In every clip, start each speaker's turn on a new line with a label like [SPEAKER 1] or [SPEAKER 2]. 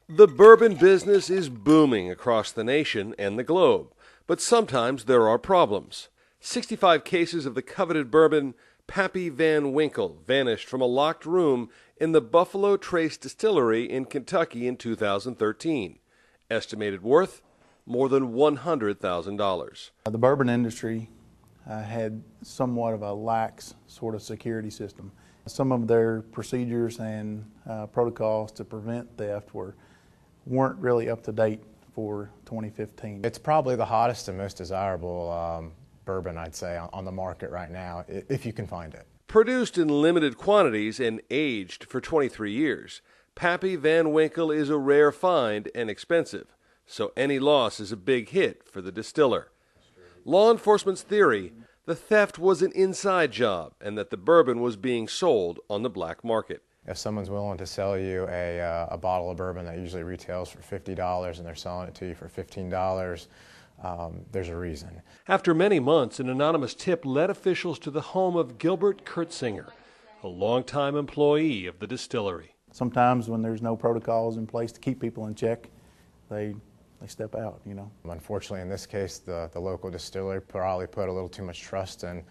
[SPEAKER 1] The bourbon business is booming across the nation and the globe, but sometimes there are problems. 65 cases of the coveted bourbon Pappy Van Winkle vanished from a locked room in the Buffalo Trace Distillery in Kentucky in 2013. Estimated worth? More than $100,000.
[SPEAKER 2] The bourbon industry had somewhat of a lax sort of security system. Some of their procedures and protocols to prevent theft weren't really up to date for 2015.
[SPEAKER 3] It's probably the hottest and most desirable bourbon, I'd say, on the market right now, if you can find it.
[SPEAKER 1] Produced in limited quantities and aged for 23 years, Pappy Van Winkle is a rare find and expensive, so any loss is a big hit for the distiller. Law enforcement's theory, the theft was an inside job and that the bourbon was being sold on the black market.
[SPEAKER 3] If someone's willing to sell you a bottle of bourbon that usually retails for $50 and they're selling it to you for $15, there's a reason.
[SPEAKER 1] After many months, an anonymous tip led officials to the home of Gilbert Kurtzinger, a longtime employee of the distillery.
[SPEAKER 2] Sometimes when there's no protocols in place to keep people in check, they step out, you know.
[SPEAKER 3] Unfortunately, in this case, the local distillery probably put a little too much trust in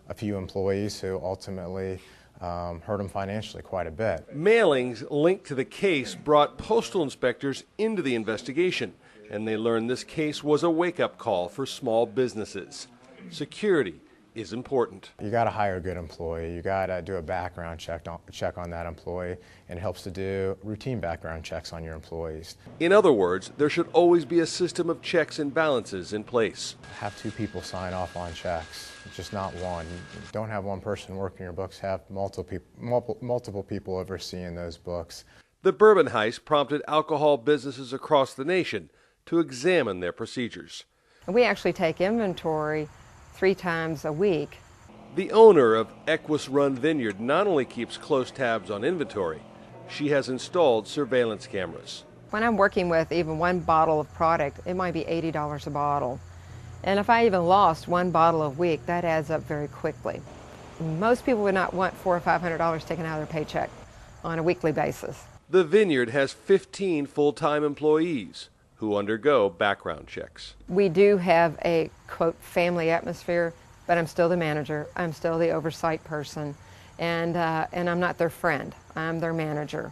[SPEAKER 3] a few employees who ultimately hurt them financially quite a bit.
[SPEAKER 1] Mailings linked to the case brought postal inspectors into the investigation, and they learned this case was a wake-up call for small businesses. Security is important.
[SPEAKER 3] You got to hire a good employee. You got to do a background check on that employee, and it helps to do routine background checks on your employees.
[SPEAKER 1] In other words, there should always be a system of checks and balances in place.
[SPEAKER 3] Have two people sign off on checks, just not one. You don't have one person working your books, have multiple people overseeing those books.
[SPEAKER 1] The bourbon heist prompted alcohol businesses across the nation to examine their procedures.
[SPEAKER 4] We actually take inventory 3 times a week.
[SPEAKER 1] The owner of Equus Run Vineyard not only keeps close tabs on inventory, she has installed surveillance cameras.
[SPEAKER 4] When I'm working with even one bottle of product, it might be $80 a bottle. And if I even lost one bottle a week, that adds up very quickly. Most people would not want $400 or $500 taken out of their paycheck on a weekly basis.
[SPEAKER 1] The vineyard has 15 full-time employees who undergo background checks.
[SPEAKER 4] We do have a, quote, family atmosphere, but I'm still the manager. I'm still the oversight person, and I'm not their friend. I'm their manager.